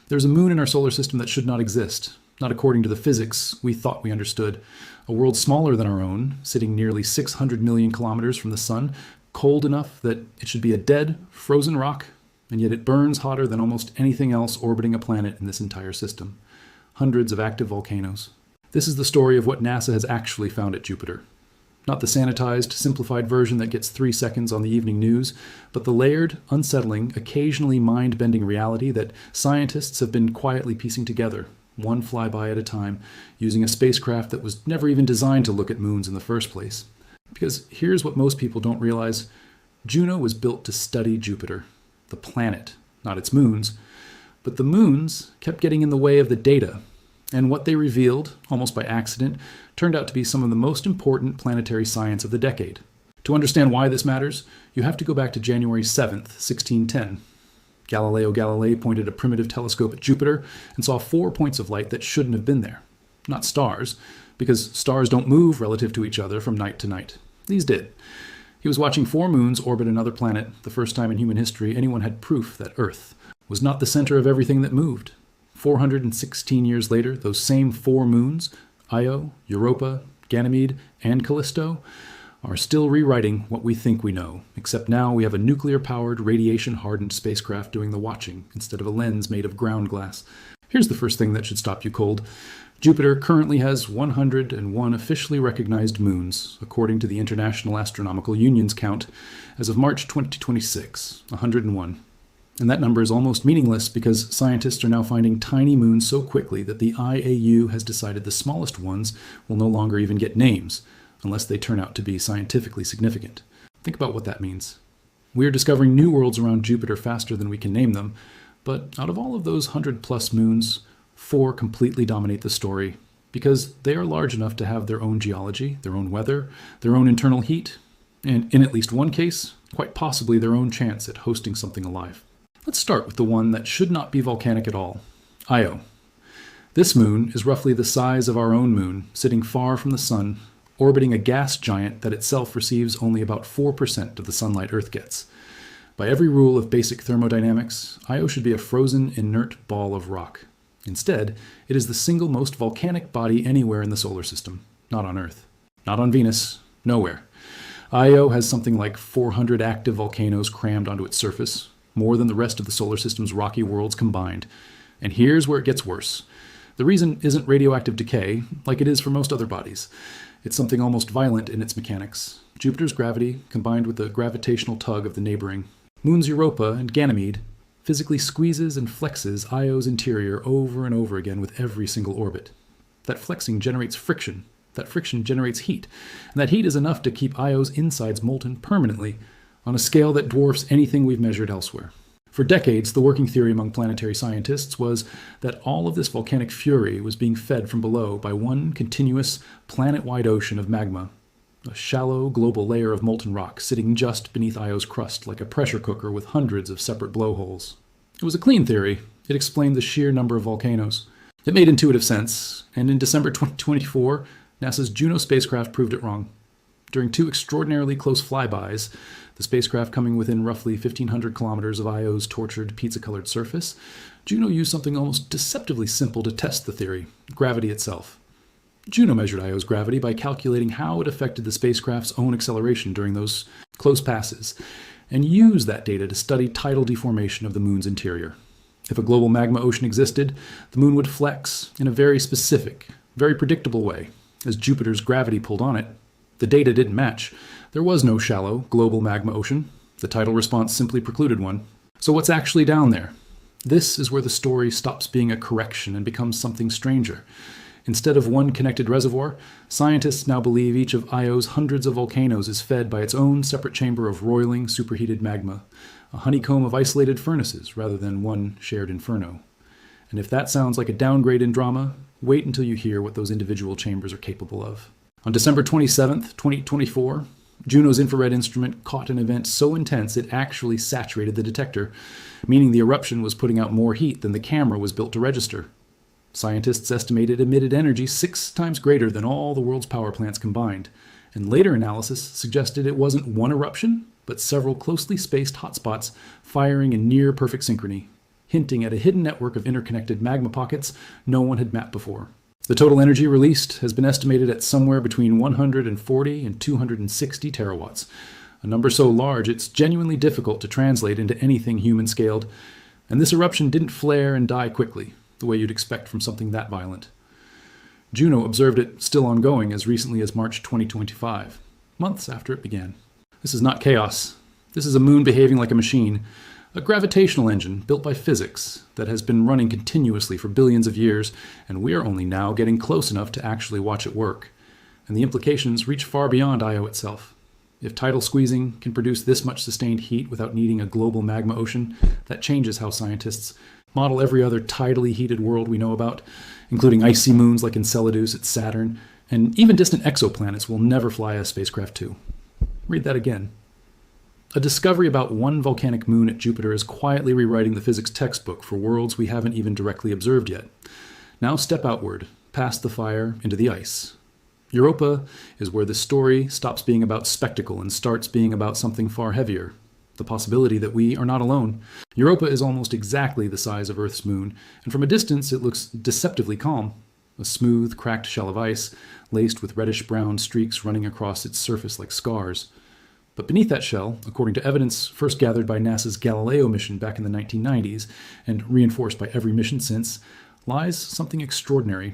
There's a moon in our solar system that should not exist, not according to the physics we thought we understood. A world smaller than our own, sitting nearly 600 million kilometers from the sun, cold enough that it should be a dead, frozen rock, and yet it burns hotter than almost anything else orbiting a planet in this entire system. Hundreds of active volcanoes. This is the story of what NASA has actually found at Jupiter. Not the sanitized, simplified version that gets 3 seconds on the evening news, but the layered, unsettling, occasionally mind-bending reality that scientists have been quietly piecing together, one flyby at a time, using a spacecraft that was never even designed to look at moons in the first place. Because here's what most people don't realize. Juno was built to study Jupiter, the planet, not its moons. But the moons kept getting in the way of the data, and what they revealed, almost by accident, turned out to be some of the most important planetary science of the decade. To understand why this matters, you have to go back to January 7th, 1610. Galileo Galilei pointed a primitive telescope at Jupiter and saw 4 points of light that shouldn't have been there. Not stars, because stars don't move relative to each other from night to night. These did. He was watching 4 moons orbit another planet, the first time in human history anyone had proof that Earth was not the center of everything that moved. 416 years later, those same 4 moons, Io, Europa, Ganymede, and Callisto, are still rewriting what we think we know, except now we have a nuclear-powered, radiation-hardened spacecraft doing the watching instead of a lens made of ground glass. Here's the first thing that should stop you cold. Jupiter currently has 101 officially recognized moons, according to the International Astronomical Union's count, as of March 2026, 101. And that number is almost meaningless because scientists are now finding tiny moons so quickly that the IAU has decided the smallest ones will no longer even get names, unless they turn out to be scientifically significant. Think about what that means. We are discovering new worlds around Jupiter faster than we can name them, but out of all of those 100-plus moons, 4 completely dominate the story because they are large enough to have their own geology, their own weather, their own internal heat, and in at least one case, quite possibly their own chance at hosting something alive. Let's start with the one that should not be volcanic at all, Io. This moon is roughly the size of our own moon, sitting far from the sun, orbiting a gas giant that itself receives only about 4% of the sunlight Earth gets. By every rule of basic thermodynamics, Io should be a frozen, inert ball of rock. Instead, it is the single most volcanic body anywhere in the solar system, not on Earth. Not on Venus, nowhere. Io has something like 400 active volcanoes crammed onto its surface, more than the rest of the solar system's rocky worlds combined. And here's where it gets worse. The reason isn't radioactive decay, like it is for most other bodies. It's something almost violent in its mechanics. Jupiter's gravity, combined with the gravitational tug of the neighboring moons Europa and Ganymede, physically squeezes and flexes Io's interior over and over again with every single orbit. That flexing generates friction. That friction generates heat. And that heat is enough to keep Io's insides molten permanently, on a scale that dwarfs anything we've measured elsewhere. For decades, the working theory among planetary scientists was that all of this volcanic fury was being fed from below by one continuous, planet-wide ocean of magma, a shallow global layer of molten rock sitting just beneath Io's crust like a pressure cooker with hundreds of separate blowholes. It was a clean theory. It explained the sheer number of volcanoes. It made intuitive sense, and in December 2024, NASA's Juno spacecraft proved it wrong. During 2 extraordinarily close flybys, the spacecraft coming within roughly 1,500 kilometers of Io's tortured pizza-colored surface, Juno used something almost deceptively simple to test the theory: gravity itself. Juno measured Io's gravity by calculating how it affected the spacecraft's own acceleration during those close passes, and used that data to study tidal deformation of the moon's interior. If a global magma ocean existed, the moon would flex in a very specific, very predictable way, as Jupiter's gravity pulled on it. The data didn't match. There was no shallow, global magma ocean. The tidal response simply precluded one. So what's actually down there? This is where the story stops being a correction and becomes something stranger. Instead of one connected reservoir, scientists now believe each of Io's hundreds of volcanoes is fed by its own separate chamber of roiling, superheated magma, a honeycomb of isolated furnaces rather than one shared inferno. And if that sounds like a downgrade in drama, wait until you hear what those individual chambers are capable of. On December 27th, 2024, Juno's infrared instrument caught an event so intense it actually saturated the detector, meaning the eruption was putting out more heat than the camera was built to register. Scientists estimate it emitted energy 6 times greater than all the world's power plants combined, and later analysis suggested it wasn't one eruption, but several closely spaced hotspots firing in near-perfect synchrony. hinting at a hidden network of interconnected magma pockets no one had mapped before. The total energy released has been estimated at somewhere between 140 and 260 terawatts, a number so large it's genuinely difficult to translate into anything human-scaled. And this eruption didn't flare and die quickly, the way you'd expect from something that violent. Juno observed it still ongoing as recently as March 2025, months after it began. This is not chaos. This is a moon behaving like a machine, a gravitational engine built by physics that has been running continuously for billions of years, and we are only now getting close enough to actually watch it work. And the implications reach far beyond Io itself. If tidal squeezing can produce this much sustained heat without needing a global magma ocean, that changes how scientists model every other tidally heated world we know about, including icy moons like Enceladus at Saturn, and even distant exoplanets will never fly a spacecraft to. Read that again. A discovery about one volcanic moon at Jupiter is quietly rewriting the physics textbook for worlds we haven't even directly observed yet. Now step outward, past the fire, into the ice. Europa is where the story stops being about spectacle and starts being about something far heavier. The possibility that we are not alone. Europa is almost exactly the size of Earth's moon, and from a distance it looks deceptively calm. A smooth, cracked shell of ice, laced with reddish-brown streaks running across its surface like scars. But beneath that shell, according to evidence first gathered by NASA's Galileo mission back in the 1990s, and reinforced by every mission since, lies something extraordinary.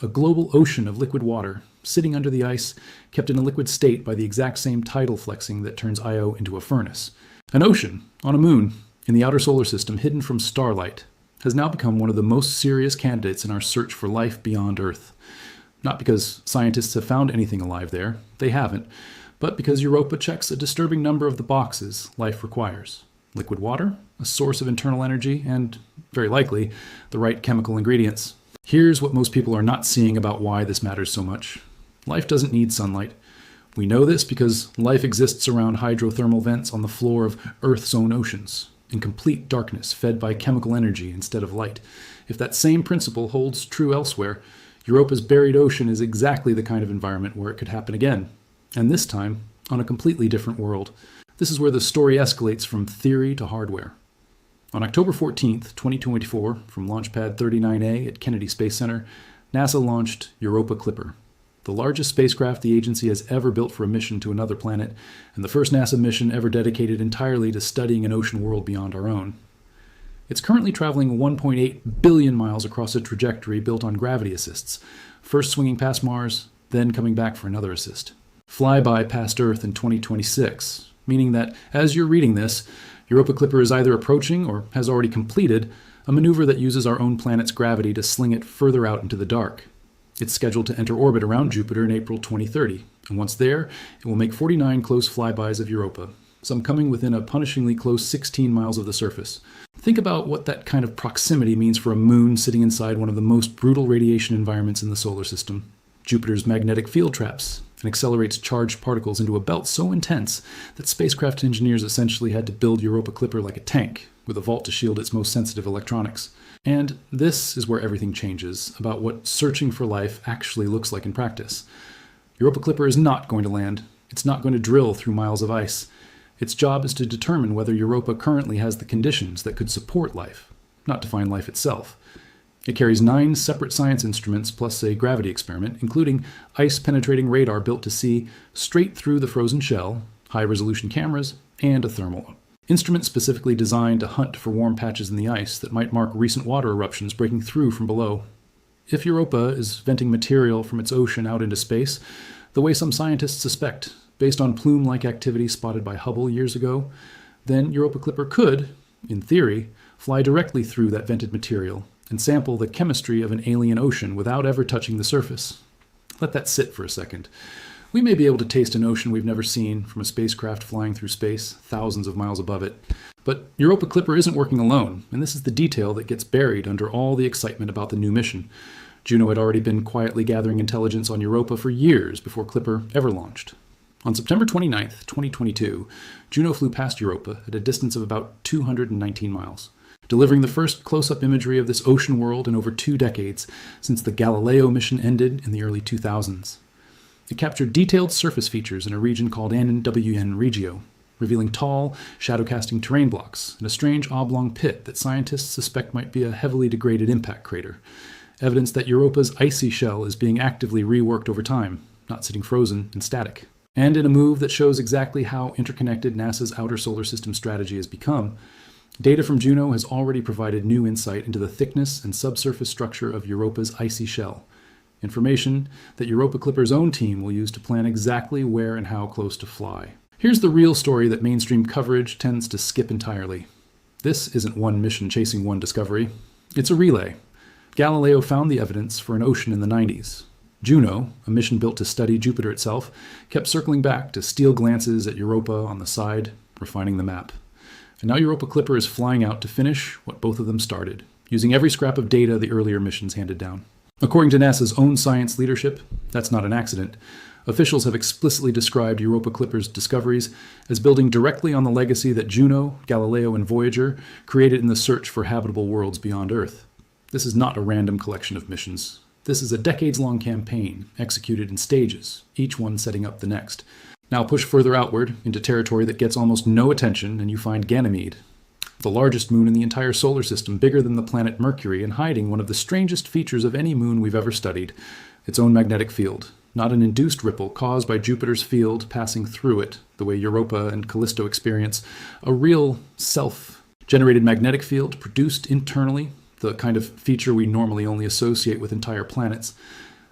A global ocean of liquid water, sitting under the ice, kept in a liquid state by the exact same tidal flexing that turns Io into a furnace. An ocean, on a moon, in the outer solar system hidden from starlight, has now become one of the most serious candidates in our search for life beyond Earth. Not because scientists have found anything alive there, they haven't, but because Europa checks a disturbing number of the boxes life requires. Liquid water, a source of internal energy, and, very likely, the right chemical ingredients. Here's what most people are not seeing about why this matters so much. Life doesn't need sunlight. We know this because life exists around hydrothermal vents on the floor of Earth's own oceans, in complete darkness, fed by chemical energy instead of light. If that same principle holds true elsewhere, Europa's buried ocean is exactly the kind of environment where it could happen again. And this time, on a completely different world. This is where the story escalates from theory to hardware. On October 14th, 2024, from Launch Pad 39A at Kennedy Space Center, NASA launched Europa Clipper, the largest spacecraft the agency has ever built for a mission to another planet, and the first NASA mission ever dedicated entirely to studying an ocean world beyond our own. It's currently traveling 1.8 billion miles across a trajectory built on gravity assists, first swinging past Mars, then coming back for another assist. Flyby past Earth in 2026, meaning that as you're reading this, Europa Clipper is either approaching or has already completed a maneuver that uses our own planet's gravity to sling it further out into the dark. It's scheduled to enter orbit around Jupiter in April 2030, and once there, it will make 49 close flybys of Europa, some coming within a punishingly close 16 miles of the surface. Think about what that kind of proximity means for a moon sitting inside one of the most brutal radiation environments in the solar system. Jupiter's magnetic field traps and accelerates charged particles into a belt so intense that spacecraft engineers essentially had to build Europa Clipper like a tank, with a vault to shield its most sensitive electronics. And this is where everything changes about what searching for life actually looks like in practice. Europa Clipper is not going to land. It's not going to drill through miles of ice. Its job is to determine whether Europa currently has the conditions that could support life, not to find life itself. It carries 9 separate science instruments plus a gravity experiment, including ice-penetrating radar built to see straight through the frozen shell, high-resolution cameras, and a thermal. Instruments specifically designed to hunt for warm patches in the ice that might mark recent water eruptions breaking through from below. If Europa is venting material from its ocean out into space, the way some scientists suspect, based on plume-like activity spotted by Hubble years ago, then Europa Clipper could, in theory, fly directly through that vented material and sample the chemistry of an alien ocean without ever touching the surface. Let that sit for a second. We may be able to taste an ocean we've never seen from a spacecraft flying through space, thousands of miles above it. But Europa Clipper isn't working alone, and this is the detail that gets buried under all the excitement about the new mission. Juno had already been quietly gathering intelligence on Europa for years before Clipper ever launched. On September 29th, 2022, Juno flew past Europa at a distance of about 219 miles. Delivering the first close-up imagery of this ocean world in over 2 decades since the Galileo mission ended in the early 2000s. It captured detailed surface features in a region called NWN Regio, revealing tall, shadow-casting terrain blocks and a strange oblong pit that scientists suspect might be a heavily degraded impact crater. Evidence that Europa's icy shell is being actively reworked over time, not sitting frozen and static. And in a move that shows exactly how interconnected NASA's outer solar system strategy has become, data from Juno has already provided new insight into the thickness and subsurface structure of Europa's icy shell. Information that Europa Clipper's own team will use to plan exactly where and how close to fly. Here's the real story that mainstream coverage tends to skip entirely. This isn't one mission chasing one discovery. It's a relay. Galileo found the evidence for an ocean in the 90s. Juno, a mission built to study Jupiter itself, kept circling back to steal glances at Europa on the side, refining the map. And now Europa Clipper is flying out to finish what both of them started, using every scrap of data the earlier missions handed down. According to NASA's own science leadership, that's not an accident. Officials have explicitly described Europa Clipper's discoveries as building directly on the legacy that Juno, Galileo, and Voyager created in the search for habitable worlds beyond Earth. This is not a random collection of missions. This is a decades-long campaign, executed in stages, each one setting up the next. Now push further outward, into territory that gets almost no attention, and you find Ganymede, the largest moon in the entire solar system, bigger than the planet Mercury, and hiding one of the strangest features of any moon we've ever studied, its own magnetic field. Not an induced ripple caused by Jupiter's field passing through it, the way Europa and Callisto experience. A real self-generated magnetic field produced internally, the kind of feature we normally only associate with entire planets.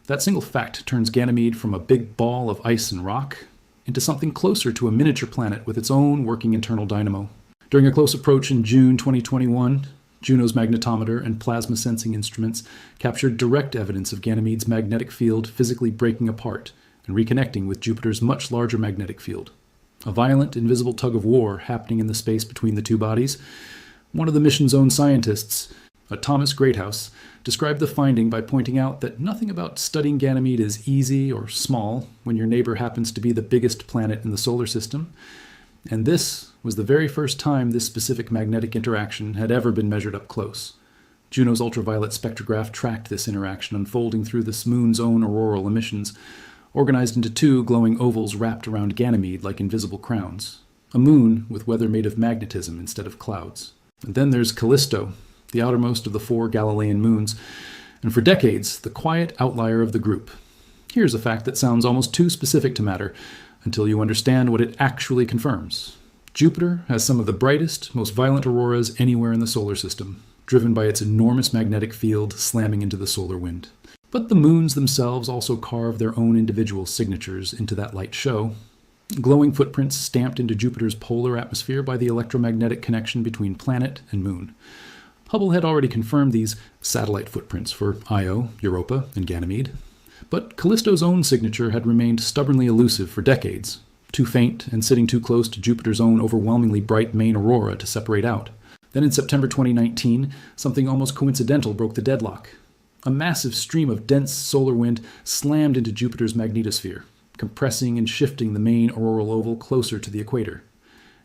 That single fact turns Ganymede from a big ball of ice and rock into something closer to a miniature planet with its own working internal dynamo. During a close approach in June 2021, Juno's magnetometer and plasma sensing instruments captured direct evidence of Ganymede's magnetic field physically breaking apart and reconnecting with Jupiter's much larger magnetic field. A violent, invisible tug-of-war happening in the space between the two bodies. One of the mission's own scientists, Thomas Greathouse, described the finding by pointing out that nothing about studying Ganymede is easy or small when your neighbor happens to be the biggest planet in the solar system. And this was the very first time this specific magnetic interaction had ever been measured up close. Juno's ultraviolet spectrograph tracked this interaction unfolding through this moon's own auroral emissions, organized into two glowing ovals wrapped around Ganymede like invisible crowns. A moon with weather made of magnetism instead of clouds. And then there's Callisto, the outermost of the 4 Galilean moons, and for decades, the quiet outlier of the group. Here's a fact that sounds almost too specific to matter, until you understand what it actually confirms. Jupiter has some of the brightest, most violent auroras anywhere in the solar system, driven by its enormous magnetic field slamming into the solar wind. But the moons themselves also carve their own individual signatures into that light show, glowing footprints stamped into Jupiter's polar atmosphere by the electromagnetic connection between planet and moon. Hubble had already confirmed these satellite footprints for Io, Europa, and Ganymede. But Callisto's own signature had remained stubbornly elusive for decades, too faint and sitting too close to Jupiter's own overwhelmingly bright main aurora to separate out. Then in September 2019, something almost coincidental broke the deadlock. A massive stream of dense solar wind slammed into Jupiter's magnetosphere, compressing and shifting the main auroral oval closer to the equator.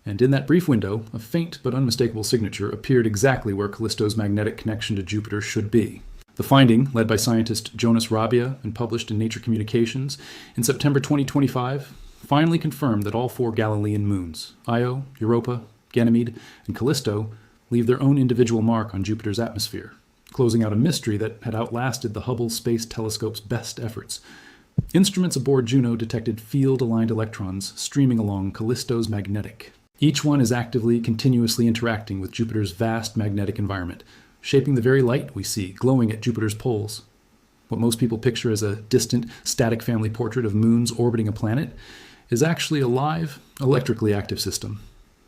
And in that brief window, a faint but unmistakable signature appeared exactly where Callisto's magnetic connection to Jupiter should be. The finding, led by scientist Jonas Rabia and published in Nature Communications in September 2025, finally confirmed that all 4 Galilean moons, Io, Europa, Ganymede, and Callisto, leave their own individual mark on Jupiter's atmosphere, closing out a mystery that had outlasted the Hubble Space Telescope's best efforts. Instruments aboard Juno detected field-aligned electrons streaming along Callisto's magnetic. Each one is actively, continuously interacting with Jupiter's vast magnetic environment, shaping the very light we see glowing at Jupiter's poles. What most people picture as a distant, static family portrait of moons orbiting a planet is actually a live, electrically active system,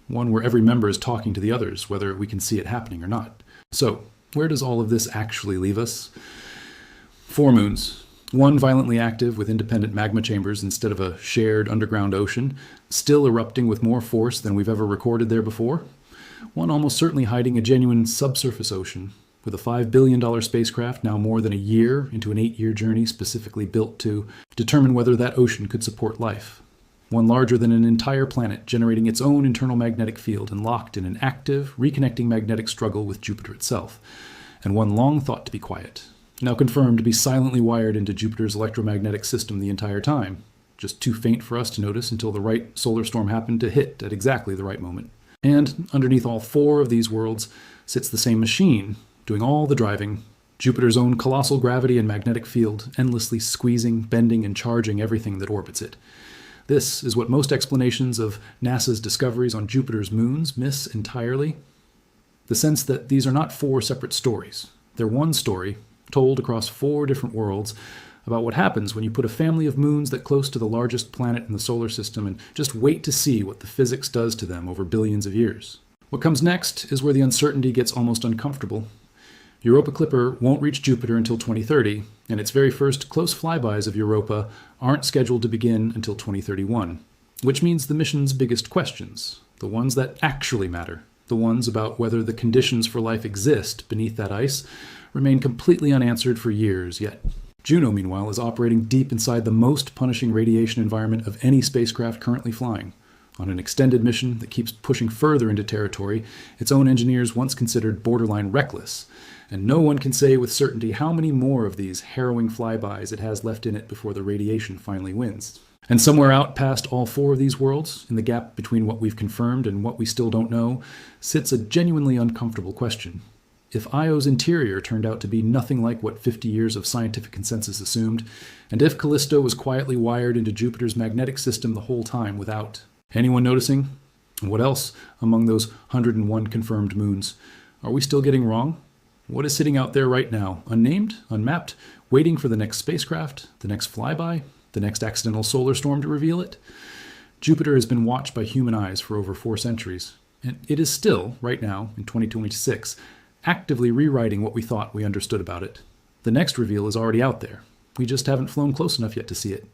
one where every member is talking to the others, whether we can see it happening or not. So, where does all of this actually leave us? 4 moons. One violently active with independent magma chambers instead of a shared underground ocean, still erupting with more force than we've ever recorded there before. One almost certainly hiding a genuine subsurface ocean, with a $5 billion spacecraft now more than a year into an 8-year journey specifically built to determine whether that ocean could support life. One larger than an entire planet, generating its own internal magnetic field and locked in an active, reconnecting magnetic struggle with Jupiter itself. And one long thought to be quiet, now confirmed to be silently wired into Jupiter's electromagnetic system the entire time. just too faint for us to notice until the right solar storm happened to hit at exactly the right moment. And underneath all 4 of these worlds sits the same machine, doing all the driving, Jupiter's own colossal gravity and magnetic field, endlessly squeezing, bending, and charging everything that orbits it. This is what most explanations of NASA's discoveries on Jupiter's moons miss entirely. The sense that these are not 4 separate stories. They're one story, told across 4 different worlds, about what happens when you put a family of moons that close to the largest planet in the solar system and just wait to see what the physics does to them over billions of years. What comes next is where the uncertainty gets almost uncomfortable. Europa Clipper won't reach Jupiter until 2030, and its very first close flybys of Europa aren't scheduled to begin until 2031, which means the mission's biggest questions, the ones that actually matter, the ones about whether the conditions for life exist beneath that ice, remain completely unanswered for years yet. Juno, meanwhile, is operating deep inside the most punishing radiation environment of any spacecraft currently flying. On an extended mission that keeps pushing further into territory its own engineers once considered borderline reckless, and no one can say with certainty how many more of these harrowing flybys it has left in it before the radiation finally wins. And somewhere out past all 4 of these worlds, in the gap between what we've confirmed and what we still don't know, sits a genuinely uncomfortable question. If Io's interior turned out to be nothing like what 50 years of scientific consensus assumed, and if Callisto was quietly wired into Jupiter's magnetic system the whole time without anyone noticing, and what else among those 101 confirmed moons are we still getting wrong? What is sitting out there right now, unnamed, unmapped, waiting for the next spacecraft, the next flyby, the next accidental solar storm to reveal it? Jupiter has been watched by human eyes for over 4 centuries, and it is still, right now, in 2026, actively rewriting what we thought we understood about it. The next reveal is already out there. We just haven't flown close enough yet to see it.